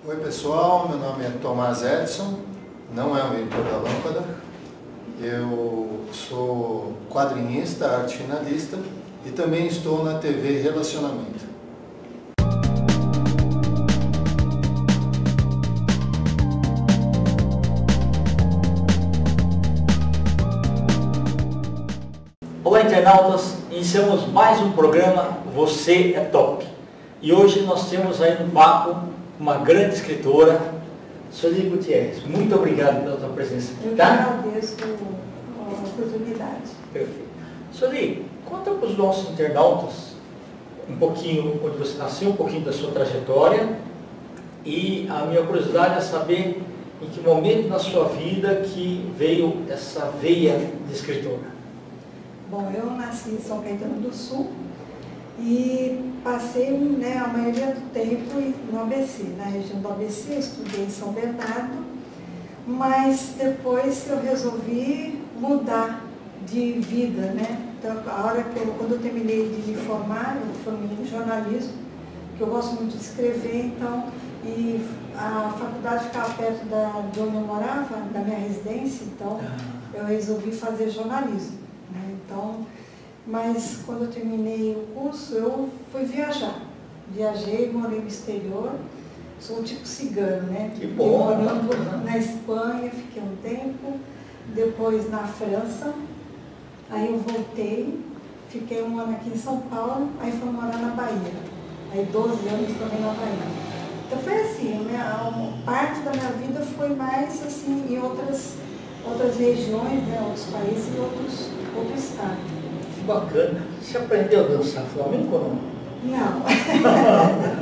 Oi pessoal, meu nome é Tomás Edson, não é o Mentor da Lâmpada. Eu sou quadrinista, arte finalista e também estou na TV Relacionamento. Olá internautas, iniciamos mais um programa Você é Top. E hoje nós temos aí um papo uma grande escritora, Sueli Gutierrez. Muito obrigado pela sua presença aqui, tá? Eu agradeço a oportunidade. Perfeito. Sueli, conta para os nossos internautas um pouquinho onde você nasceu, um pouquinho da sua trajetória, e a minha curiosidade é saber em que momento na sua vida que veio essa veia de escritora. Bom, eu nasci em São Caetano do Sul e passei a maioria do tempo no ABC, na região do ABC, estudei em São Bernardo, mas depois eu resolvi mudar de vida, né? Então, quando eu terminei de me formar, eu formei em jornalismo, que eu gosto muito de escrever, então, e a faculdade ficava perto de onde eu morava, da minha residência, então eu resolvi fazer jornalismo, né? Então, mas quando eu terminei o curso, eu fui viajar. Viajei, morei no exterior, sou um tipo cigano, né? Que bom! Morando na Espanha, fiquei um tempo, depois na França, aí eu voltei, fiquei um ano aqui em São Paulo, aí fui morar na Bahia, aí 12 anos também na Bahia. Então foi assim, parte da minha vida foi mais assim, em outras regiões, né? Outros países e outro estado. Bacana. Você aprendeu a dançar flamenco ou não? Não.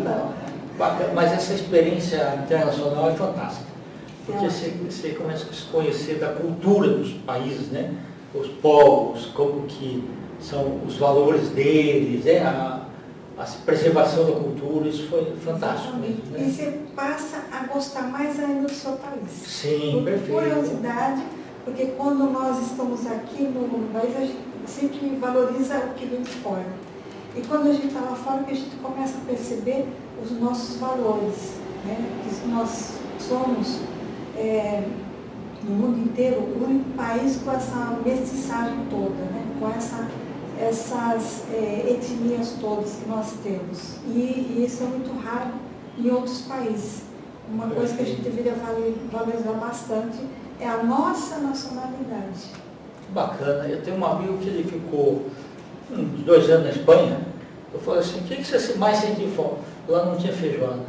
Não. Bacana. Mas essa experiência internacional é fantástica. Porque você começa a se conhecer da cultura dos países, né? Os povos, como que são os valores deles, né? A preservação da cultura, isso foi fantástico mesmo, né? E você passa a gostar mais ainda do seu país. Sim, perfeito. Por curiosidade, porque quando nós estamos aqui no país, a gente sempre valoriza o que vem de fora. E quando a gente está lá fora, que a gente começa a perceber os nossos valores, né? Que nós somos, no mundo inteiro, o único país com essa mestiçagem toda, né? Com essas etnias todas que nós temos. E isso é muito raro em outros países. Uma coisa que a gente deveria valorizar bastante é a nossa nacionalidade. Bacana. Eu tenho um amigo que ele ficou uns 2 anos na Espanha. Eu falei assim, o que você mais sente falta? Lá não tinha feijoada.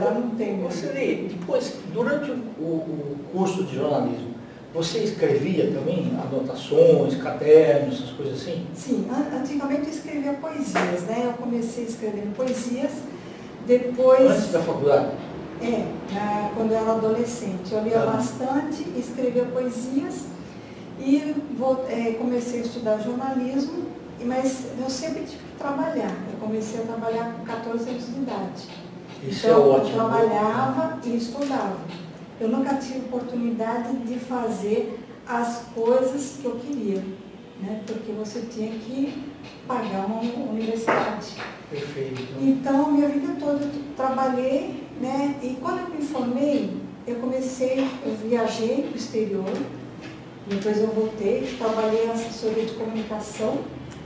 Lá não tem. Você, depois, durante o curso de jornalismo, você escrevia também anotações, cadernos, essas coisas assim? Sim, antigamente eu escrevia poesias, né? Eu comecei escrevendo poesias, depois... Antes da faculdade? Quando eu era adolescente. Eu lia bastante, escrevia poesias e comecei a estudar jornalismo, mas eu sempre tive que trabalhar. Eu comecei a trabalhar com 14 anos de idade. Isso então, é ótimo. Eu trabalhava e estudava. Eu nunca tive oportunidade de fazer as coisas que eu queria, né? Porque você tinha que pagar uma universidade. Perfeito. Então, minha vida toda eu trabalhei, né? E quando eu me formei, eu viajei para o exterior, depois eu voltei, trabalhei em assessoria de comunicação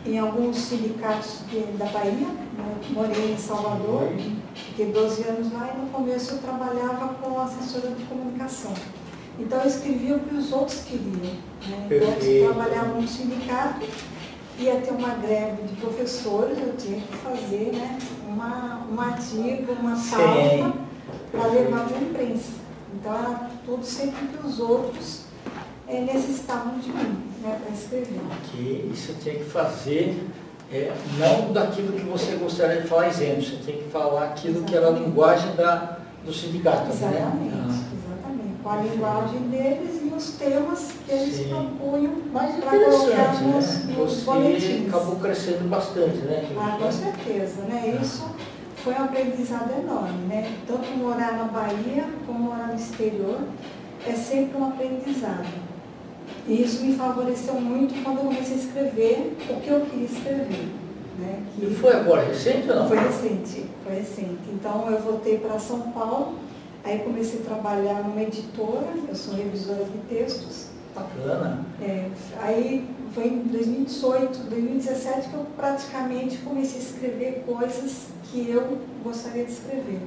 em alguns sindicatos da Bahia, né? Morei em Salvador, fiquei 12 anos lá e no começo eu trabalhava com assessora de comunicação. Então eu escrevia o que os outros queriam, né? Eu trabalhava no sindicato, ia ter uma greve de professores, eu tinha que fazer, né, um artigo, uma pauta para levar para a imprensa. Então era tudo sempre que os outros necessitavam de mim, né, para escrever. Que isso tinha que fazer, não daquilo que você gostaria de falar isento, você tem que falar aquilo que era a linguagem do sindicato. Exatamente, né? Exatamente. Com a linguagem deles e os temas que eles propunham para colocar nos boletins. Você acabou crescendo bastante, né? Com certeza, né? Isso foi um aprendizado enorme, né? Tanto morar na Bahia como morar no exterior é sempre um aprendizado. E isso me favoreceu muito quando eu comecei a escrever o que eu queria escrever. né? E foi agora, recente ou não? Foi recente, foi recente. Então eu voltei para São Paulo, aí comecei a trabalhar numa editora, eu sou revisora de textos. Bacana. Aí foi em 2018, 2017 que eu praticamente comecei a escrever coisas que eu gostaria de escrever.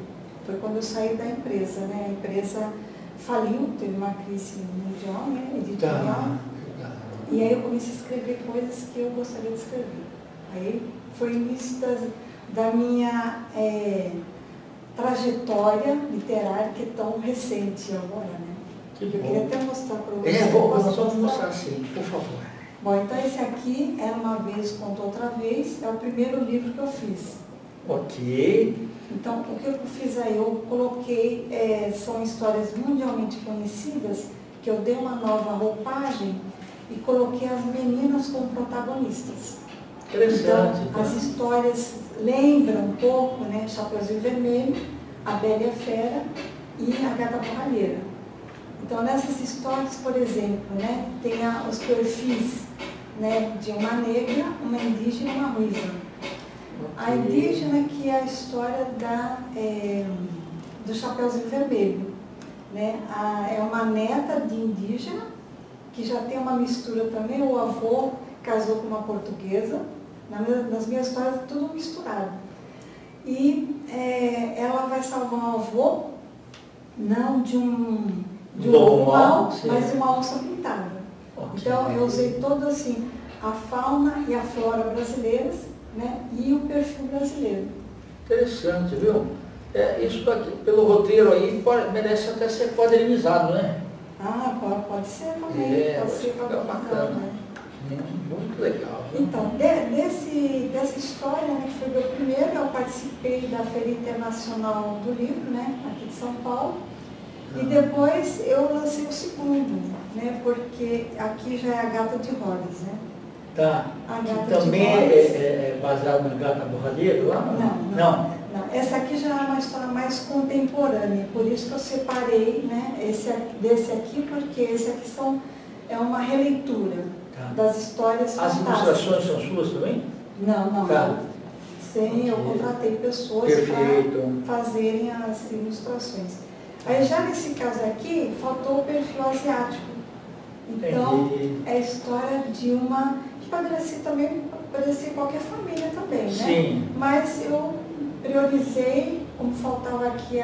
Foi quando eu saí da empresa, né? A empresa faliu, teve uma crise mundial, né? Editorial. E aí eu comecei a escrever coisas que eu gostaria de escrever. Aí foi o início da minha trajetória literária, que é tão recente agora, né? Que eu bom. queria até mostrar para vocês. Nós vamos mostrar sim, por favor. Bom, então esse aqui, Era Uma Vez, Conta Outra Vez, é o primeiro livro que eu fiz. Ok. Então, o que eu fiz aí? Eu coloquei, são histórias mundialmente conhecidas, que eu dei uma nova roupagem e coloquei as meninas como protagonistas. Interessante. Então, as histórias lembram um pouco, né, Chapeuzinho Vermelho, A Bela e a Fera e A Gata Borralheira. Então, nessas histórias, por exemplo, né, tem os perfis, né, de uma negra, uma indígena e uma ruiva. A indígena, que é a história do Chapeuzinho Vermelho, né? É uma neta de indígena, que já tem uma mistura também, o avô casou com uma portuguesa, nas minhas histórias tudo misturado. E ela vai salvar o avô, não de um mal, mas de uma onça pintada. Okay. Então eu usei todo assim, a fauna e a flora brasileiras, né, e o perfil brasileiro. Interessante, viu? Isso aqui, pelo roteiro aí, merece até ser quadrinizado, né? Ah, pode ser também. Pode ser bacana. Né? Muito legal. Viu? Então, dessa história, né, que foi meu primeiro, eu participei da Feira Internacional do Livro, né, aqui de São Paulo. E depois eu lancei o segundo, né, porque aqui já é A Gata de Rodas, né? Tá. A Gata também de Rodas. É baseado na Gata Borralheira lá? Não. Essa aqui já é uma história mais contemporânea, por isso que eu separei, né, desse aqui, porque esse aqui é uma releitura das histórias fantásticas. As ilustrações são suas também? Não. Tá. Eu contratei pessoas para fazerem as ilustrações. Aí já nesse caso aqui, faltou o perfil asiático. Então, é a história de uma, que poderia ser também, qualquer família também, né? Sim. Mas eu priorizei, como faltava aqui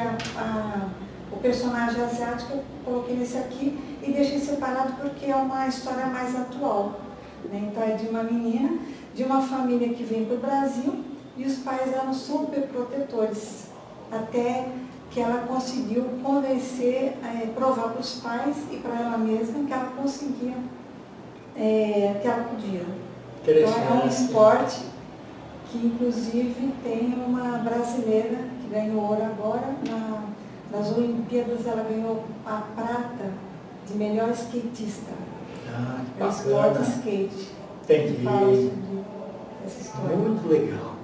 o personagem asiático, eu coloquei nesse aqui e deixei separado porque é uma história mais atual, né? Então é de uma menina, de uma família que vem para o Brasil e os pais eram super protetores, até que ela conseguiu convencer, provar para os pais e para ela mesma que ela conseguia, que ela podia. Então é um esporte que inclusive tem uma brasileira que ganhou ouro agora, nas Olimpíadas ela ganhou a prata de melhor skatista. Que é o esporte skate. Entendi. Fala sobre essa história. Muito legal.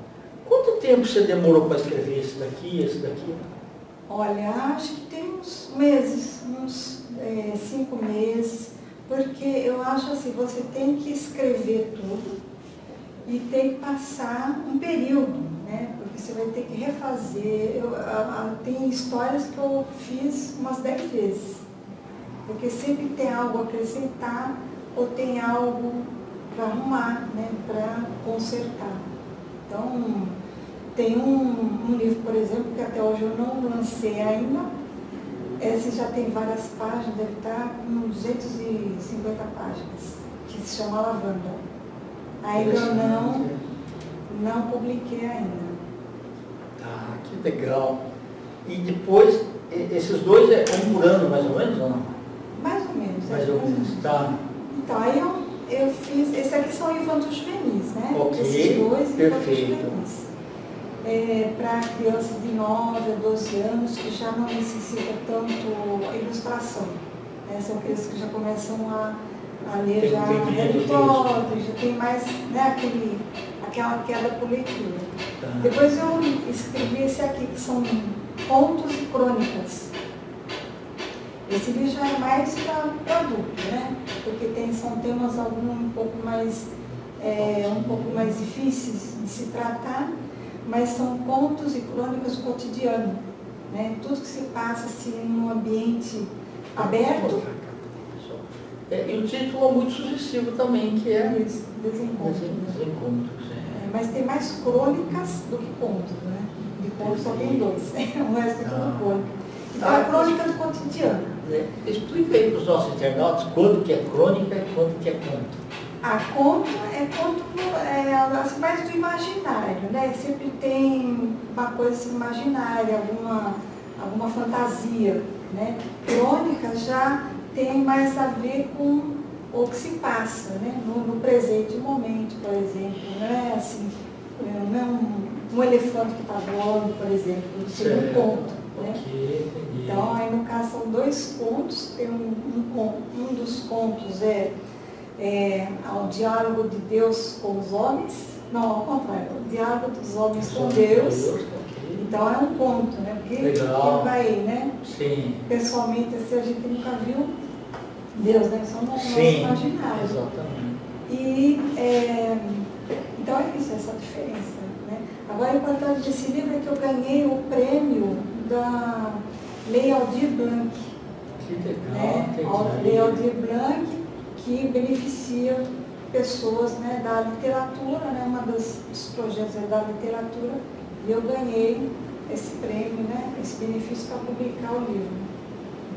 Quanto tempo você demorou para escrever esse daqui? Olha, acho que tem uns meses, uns 5 meses, porque eu acho assim, você tem que escrever tudo e tem que passar um período, né? Porque você vai ter que refazer. Tem histórias que eu fiz umas 10 vezes, porque sempre tem algo a acrescentar ou tem algo para arrumar, né? Para consertar. Então, tem um livro, por exemplo, que até hoje eu não lancei ainda. Esse já tem várias páginas, deve estar com 250 páginas, que se chama Lavanda. Ainda eu não publiquei ainda. Tá, que legal. E depois, esses dois um por ano, mais ou menos, ou não? Mais ou menos. Mais ou menos, tá. Então, aí eu fiz, esses aqui são infantos juvenis, né? Ok, esses dois infantos perfeito. juvenis. Para crianças de 9 a 12 anos que já não necessitam tanto ilustração. São crianças que já começam a ler já Harry Potter, já tem mais, né, aquela queda por leitura. Tá. Depois eu escrevi esse aqui, que são contos e crônicas. Esse livro já é mais para adulto, né? Porque são temas um pouco mais um pouco mais difíceis de se tratar, mas são contos e crônicas do cotidiano, né? Tudo que se passa assim, em um ambiente aberto. E o título é muito sugestivo também, que é Desencontros. Desencontros. Mas tem mais crônicas do que contos, né? De contos só tem 2, o resto é tudo crônica. Então é crônica do cotidiano. Explica aí para os nossos internautas quanto que é crônica e quanto que é conto. A conto assim, mais do imaginário, né? Sempre tem uma coisa assim, imaginária, alguma fantasia, né? Crônica já tem mais a ver com o que se passa, né? No presente momento, por exemplo. Não é assim, não é um elefante que está voando, por exemplo, seria um conto. Né? Okay, então, aí no caso são 2 contos, tem um dos contos é o diálogo de Deus com os homens, não, ao contrário, o diálogo dos homens com Deus. Okay. Então é um conto, né? Porque quem vai, né? Sim. Pessoalmente, assim, a gente nunca viu Deus, né? Só no nosso imaginário. Exatamente. Então é isso, essa diferença. Né? Agora, o importante desse livro é que eu ganhei o prêmio da Lei Aldir Blanc. Que legal, né? A Lei Aldir Blanc, que beneficia pessoas, né, da literatura, né? Dos projetos é da literatura, e eu ganhei esse prêmio, né? Esse benefício para publicar o livro.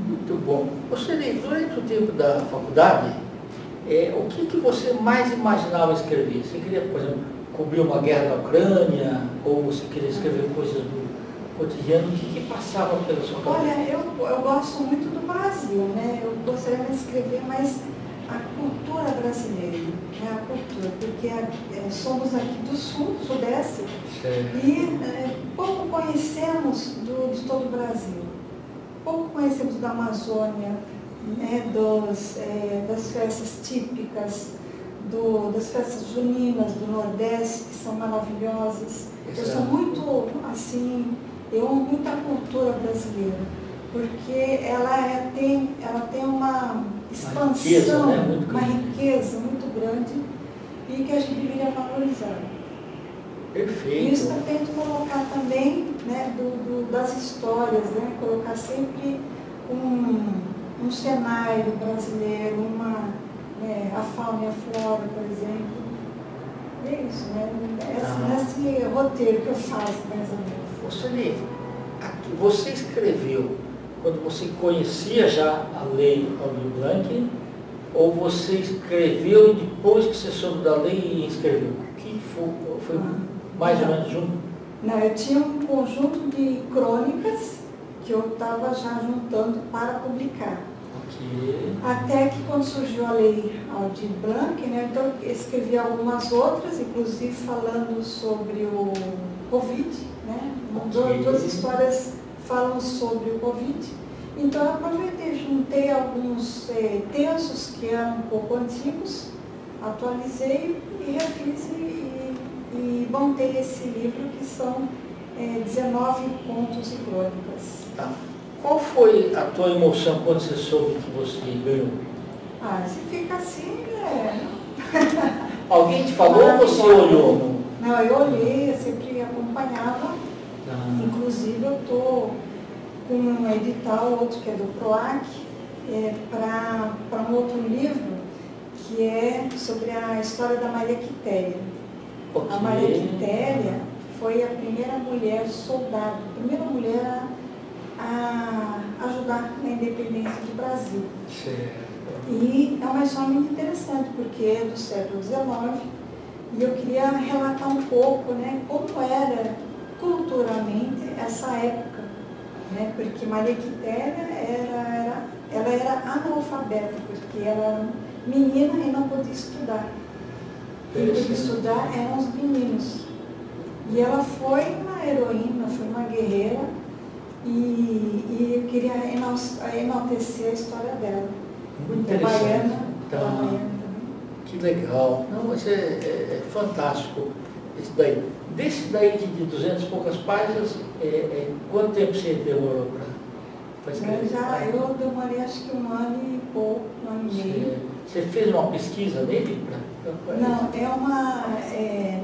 Muito bom. Você, durante o tempo da faculdade, o que você mais imaginava escrever? Você queria, por exemplo, cobrir uma guerra da Ucrânia, ou você queria escrever coisas do cotidiano? O que passava pela sua cabeça? Olha, eu gosto muito do Brasil, né? Eu gostaria de escrever mais a cultura brasileira, né? A cultura, porque somos aqui do sul, sudeste, e pouco conhecemos de todo o Brasil. Pouco conhecemos da Amazônia, né? Das festas típicas, das festas juninas do Nordeste, que são maravilhosas. Eu sou muito, assim, eu amo muito a cultura brasileira, porque ela tem uma expansão, uma riqueza muito grande e que a gente deveria valorizar. Perfeito. Isso eu tento colocar também, né, das histórias, né, colocar sempre um cenário brasileiro, a fauna e a flora, por exemplo. É isso, né? Esse roteiro que eu faço, mais ou menos. Sueli, você escreveu quando você conhecia já a Lei Aldir Blanc, ou você escreveu e depois que você soube da lei escreveu? O que foi mais ou menos junto? Não, eu tinha um conjunto de crônicas que eu estava já juntando para publicar. Okay. Até que quando surgiu a Lei Aldir Blanc, né, então eu escrevi algumas outras, inclusive falando sobre o Covid, né? Okay. 2 histórias falam sobre o Covid. Então eu aproveitei, juntei alguns textos que eram um pouco antigos, atualizei e refiz e montei esse livro, que são 19 contos e crônicas. Tá. Qual foi a tua emoção quando você soube que você ganhou? Se fica assim, Alguém te falou ou você olhou? Não, eu olhei, eu sempre acompanhava. Inclusive eu estou com um edital, outro que é do PROAC, para um outro livro que é sobre a história da Maria Quitéria. Okay. A Maria Quitéria foi a primeira mulher soldado, a primeira mulher a ajudar na independência do Brasil. Certo. E é uma história muito interessante, porque é do século XIX, e eu queria relatar um pouco, né, como era culturalmente essa época, né, porque Maria Quitéria ela era analfabeta, porque ela era menina e não podia estudar. Quem podia estudar eram os meninos. E ela foi uma heroína, foi uma guerreira, e eu queria enaltecer a história dela. Muito Da Baiana, também. Que legal. Não, mas é fantástico isso daí. Desse daí de 200 e poucas páginas, quanto tempo você demorou para escrever? Eu demorei acho que 1 ano e pouco, 1 ano e meio. Você fez uma pesquisa nele? Não, é uma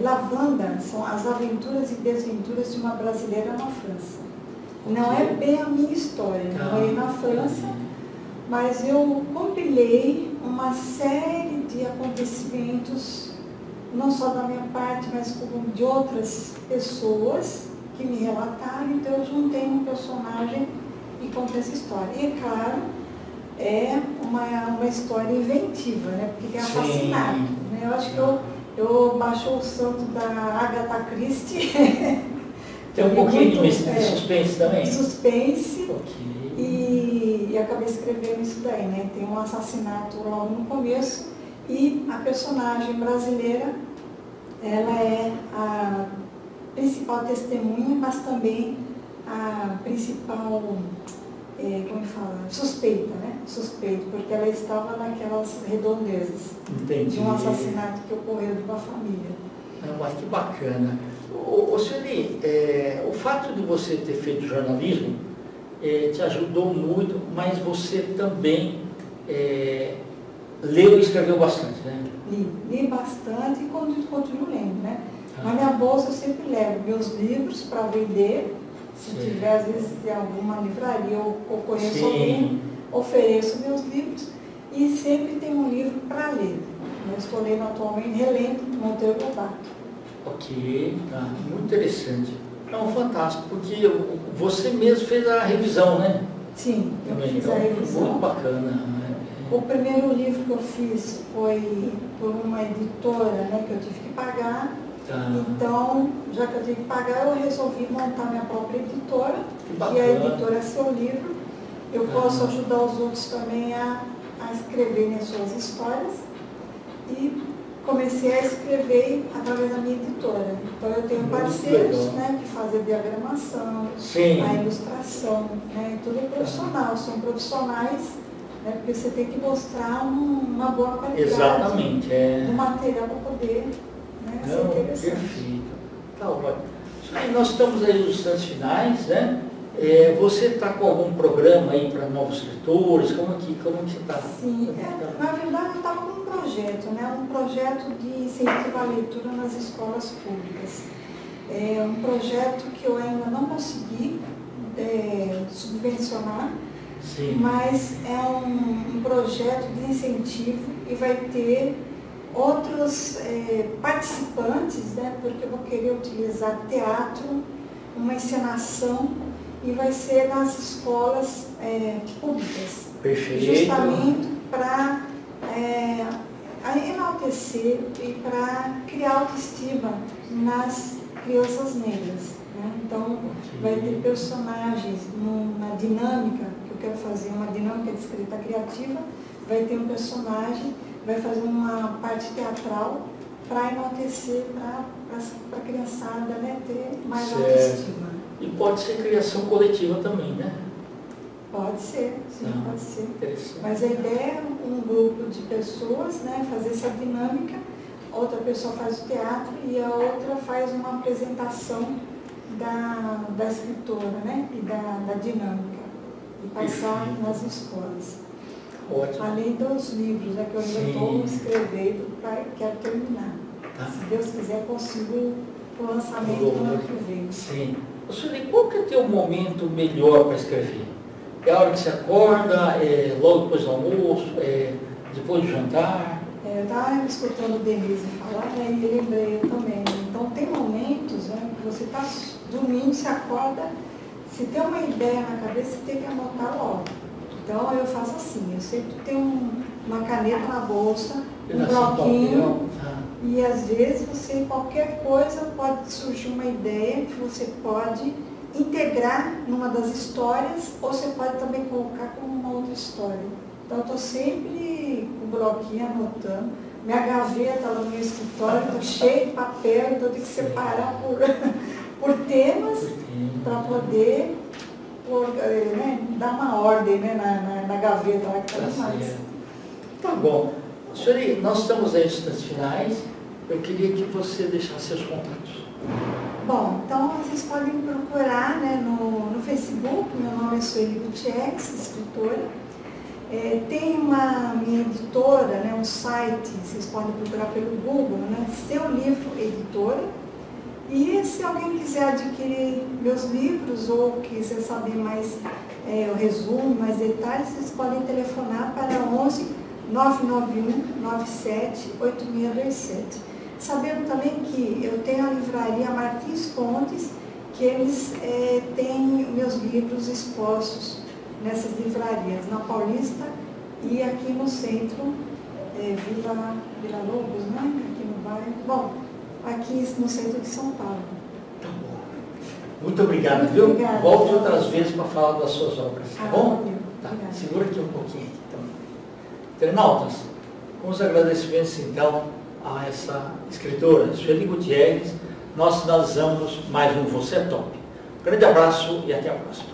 Lavanda, são as aventuras e desventuras de uma brasileira na França. Não é bem a minha história, não é na França, mas eu compilei uma série de acontecimentos, não só da minha parte, mas como de outras pessoas que me relataram, então eu juntei um personagem e contei essa história. E, claro, é uma história inventiva, né? Porque tem assassinato. Né? Eu acho que eu baixou o santo da Agatha Christie. Tem um pouquinho de suspense também? Suspense. Okay. E acabei escrevendo isso daí, né? Tem um assassinato logo no começo e a personagem brasileira, ela é a principal testemunha, mas também a principal, como fala, suspeita, né? Suspeita, porque ela estava naquelas redondezas. Entendi. De um assassinato que ocorreu de uma família. Mas que bacana. Sueli, o fato de você ter feito jornalismo te ajudou muito, mas você também leu e escreveu bastante, né? Li bastante e continuo lendo, né? Na minha bolsa eu sempre levo meus livros para vender, se tiver às vezes em alguma livraria ou conheço alguém, ofereço meus livros e sempre tem um livro para ler. Eu estou lendo atualmente, relendo Monteiro Lobato. Ok, muito interessante. Não, fantástico, porque você mesmo fez a revisão, né? Sim, eu fiz a revisão. Muito bacana. O primeiro livro que eu fiz foi por uma editora, né, que eu tive que pagar. Então, já que eu tive que pagar, eu resolvi montar minha própria editora. E a editora é Seu Livro. Eu posso ajudar os outros também a escreverem as suas histórias. E comecei a escrever através da minha editora. Então eu tenho parceiros, né, que fazem a diagramação, a ilustração, né, tudo profissional, são profissionais, né, porque você tem que mostrar uma boa qualidade do material para poder, né, ser interessante. Perfeito. Tá ótimo. Nós estamos aí nos instantes finais, né? Você está com algum programa aí para novos escritores? Como que você está? Sim, na verdade eu estava com um projeto, né? Um projeto de incentivo à leitura nas escolas públicas. É um projeto que eu ainda não consegui subvencionar, mas é um projeto de incentivo e vai ter outros participantes, né? Porque eu vou querer utilizar teatro, uma encenação, e vai ser nas escolas públicas. Perfeito. Justamente para enaltecer e para criar autoestima nas crianças negras. Né? Então, vai ter personagens numa dinâmica, que eu quero fazer uma dinâmica de escrita criativa, vai ter um personagem, vai fazer uma parte teatral para enaltecer, para a criançada, né, ter mais autoestima. E pode ser criação coletiva também, né? Pode ser, sim, pode ser. Interessante. Mas a ideia é um grupo de pessoas, né, fazer essa dinâmica, outra pessoa faz o teatro e a outra faz uma apresentação da escritora, né, e da dinâmica, e passar nas escolas. Ótimo. Além dos livros, né, que eu ainda estou escrevendo, quero terminar. Se Deus quiser, consigo o lançamento do ano que vem. Sim. Sueli, qual que é o teu momento melhor para escrever? É a hora que você acorda, logo depois do almoço, depois do jantar? Eu estava escutando o Denise falar, né, e lembrei eu também. Então, tem momentos, né, que você está dormindo, se acorda, se tem uma ideia na cabeça, você tem que anotar logo. Então, eu faço assim, eu sempre tenho uma caneta na bolsa, um bloquinho, e às vezes você, qualquer coisa, pode surgir uma ideia que você pode integrar numa das histórias, ou você pode também colocar como uma outra história. Então, eu estou sempre com o bloquinho anotando. Minha gaveta lá no meu escritório está cheia de papel, então eu tenho que separar por temas para poder dar uma ordem, né, na gaveta lá que está mais. Tá bom. Sueli, nós estamos aí nos instantes finais. Eu queria que você deixasse seus contatos. Bom, então vocês podem me procurar, né, no Facebook. Meu nome é Sueli Gutierrez, escritora. Tem uma minha editora, né, um site, vocês podem procurar pelo Google, né, Seu Livro Editora. E se alguém quiser adquirir meus livros ou quiser saber mais o resumo, mais detalhes, vocês podem telefonar para 11 991 97 8627. Sabendo também que eu tenho a livraria Martins Fontes, que eles têm meus livros expostos nessas livrarias, na Paulista e aqui no centro, Vila Lobos, né? Aqui no bairro. Bom, aqui no centro de São Paulo. Tá bom. Muito obrigado, Muito viu? obrigada. Volte outras vezes para falar das suas obras, tá bom? Valeu. Tá. Obrigada. Segura aqui um pouquinho. Então. Internautas, com os agradecimentos então a essa escritora, Sueli Gutierrez, nós finalizamos mais um Você é Top. Um grande abraço e até a próxima.